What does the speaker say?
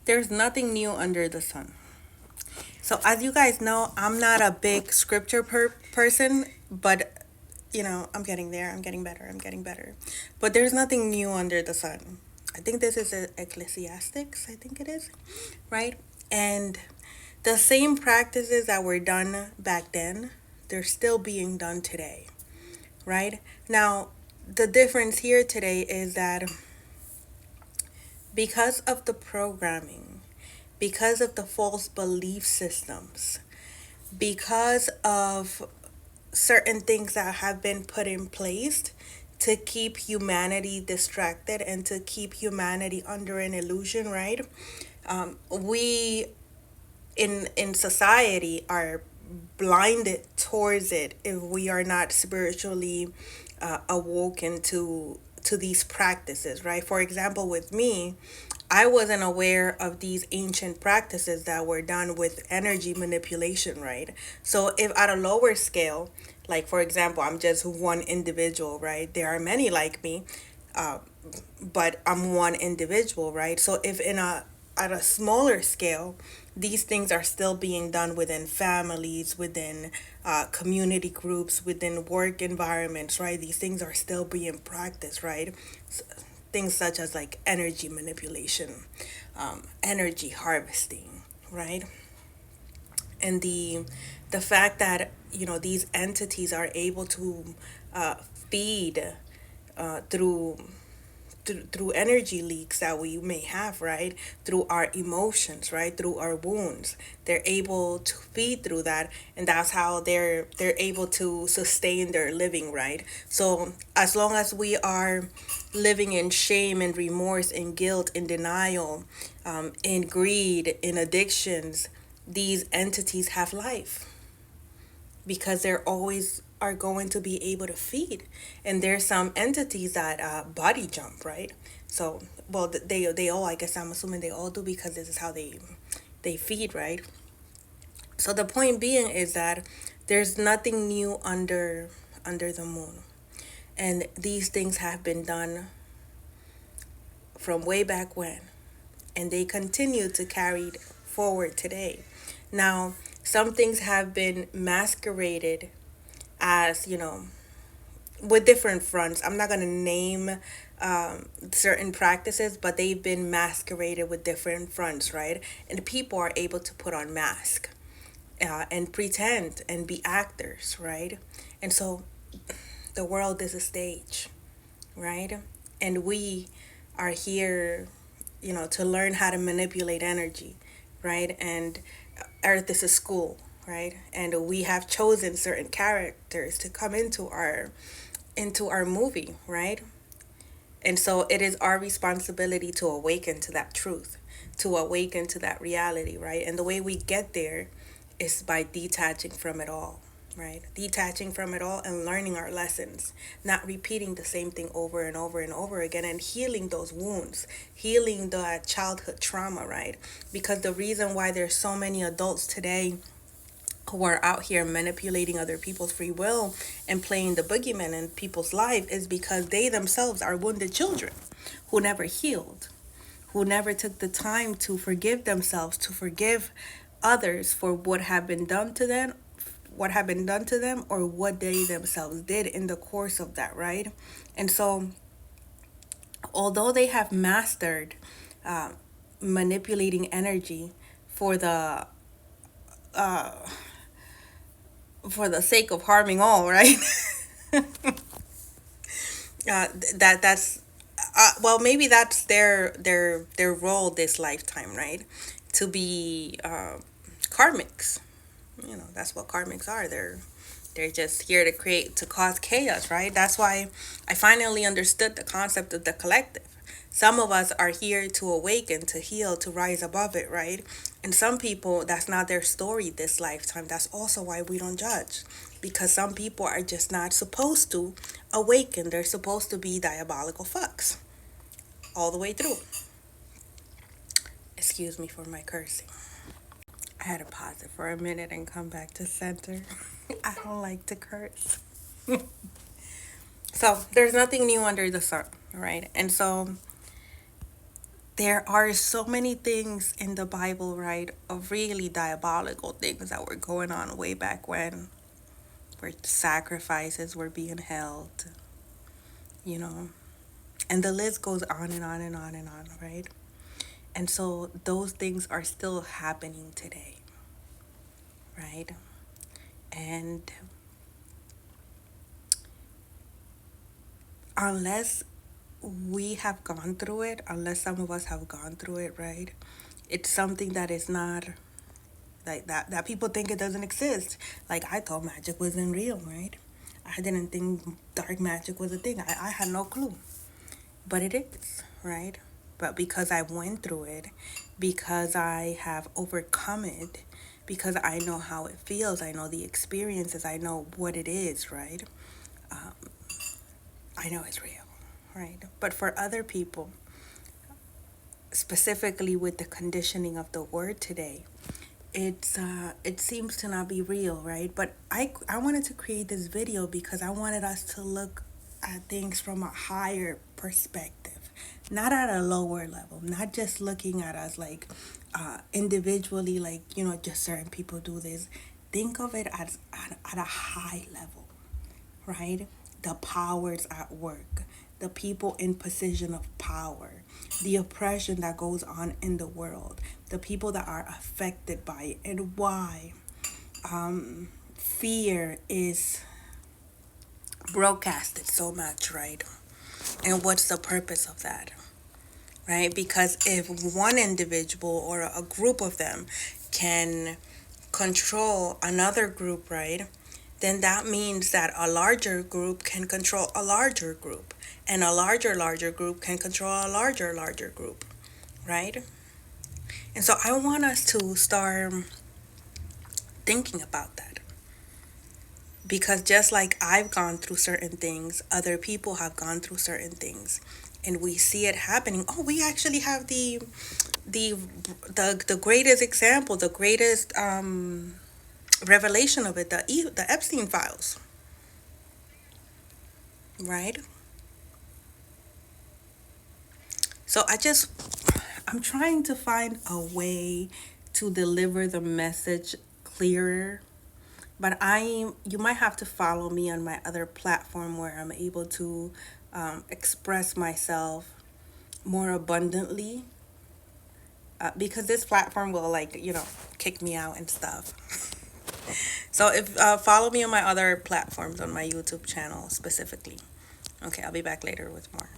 There's nothing new under the sun. So, as you guys know, I'm not a big scripture person, but I'm getting there. I'm getting better. I'm getting better. But there's nothing new under the sun. I think this is Ecclesiastics, I think it is, right? And the same practices that were done back then, they're still being done today, right? Now, the difference here today is that because of the programming, because of the false belief systems, because of certain things that have been put in place to keep humanity distracted and to keep humanity under an illusion, right? We in society are blinded towards it if we are not spiritually awoken to these practices, right? For example, with me, I wasn't aware of these ancient practices that were done with energy manipulation, right? So if at a lower scale, like for example, I'm just one individual, right? There are many like me, uh, but I'm one individual, right? So if in a at a smaller scale, these things are still being done within families, within community groups, within work environments, right? These things are still being practiced, right? Things such as like energy manipulation, energy harvesting, right? And the fact that these entities are able to feed through through energy leaks that we may have, right? Through our emotions, right? Through our wounds. They're able to feed through that, and that's how they're able to sustain their living, right? So as long as we are living in shame and remorse and guilt and denial, in greed, in addictions, these entities have life because they're always are going to be able to feed. And there's some entities that body jump, right? So well, they all, I guess I'm assuming they all do, because this is how they feed, right? So the point being is that there's nothing new under the moon, and these things have been done from way back when, and they continue to carry forward today. Now, some things have been masqueraded as, with different fronts. I'm not going to name certain practices, but they've been masqueraded with different fronts, right? And people are able to put on masks and pretend and be actors, right? And so the world is a stage, right? And we are here, to learn how to manipulate energy, right? And Earth is a school, right? And we have chosen certain characters to come into our movie, right? And so it is our responsibility to awaken to that truth, to awaken to that reality, right? And the way we get there is by detaching from it all, right? Detaching from it all and learning our lessons, not repeating the same thing over and over and over again, and healing those wounds, healing the childhood trauma, right? Because the reason why there's so many adults today who are out here manipulating other people's free will and playing the boogeyman in people's life is because they themselves are wounded children who never healed, who never took the time to forgive themselves, to forgive others for what had been done to them, or what they themselves did in the course of that, right? And so, although they have mastered uh, manipulating energy for the sake of harming all, right? That's well, maybe that's their role this lifetime, right? To be karmics. That's what karmics are. They're just here to cause chaos, right? That's why I finally understood the concept of the collective. Some of us are here to awaken, to heal, to rise above it, right? And some people, that's not their story this lifetime. That's also why we don't judge. Because some people are just not supposed to awaken. They're supposed to be diabolical fucks all the way through. Excuse me for my cursing. I had to pause it for a minute and come back to center. I don't like to curse. So there's nothing new under the sun, right? And so there are so many things in the Bible, right, of really diabolical things that were going on way back when, where sacrifices were being held, you know, and the list goes on and on and on and on, right? And so those things are still happening today, right? And unless we have gone through it, unless some of us have gone through it, right? It's something that is not like that people think it doesn't exist. Like I thought magic wasn't real, right? I didn't think dark magic was a thing. I had no clue. But it is, right? But because I went through it, because I have overcome it, because I know how it feels, I know the experiences, I know what it is, right? Um, I know it's real, right? But for other people, specifically with the conditioning of the word today, it seems to not be real, right? But I wanted to create this video because I wanted us to look at things from a higher perspective, not at a lower level, not just looking at us like individually, like just certain people do this. Think of it as at a high level, right? The powers at work, the people in position of power, the oppression that goes on in the world, the people that are affected by it, and why fear is broadcasted so much, right? And what's the purpose of that, right? Because if one individual or a group of them can control another group, right? Then that means that a larger group can control a larger group, and a larger group can control a larger group, right? And so I want us to start thinking about that because just like I've gone through certain things, other people have gone through certain things, and we see it happening. Oh, we actually have the the greatest example, the greatest revelation of it, the Epstein files, right? So I'm trying to find a way to deliver the message clearer, but you might have to follow me on my other platform where I'm able to express myself more abundantly, because this platform will like kick me out and stuff. So if follow me on my other platforms on my YouTube channel specifically. Okay, I'll be back later with more.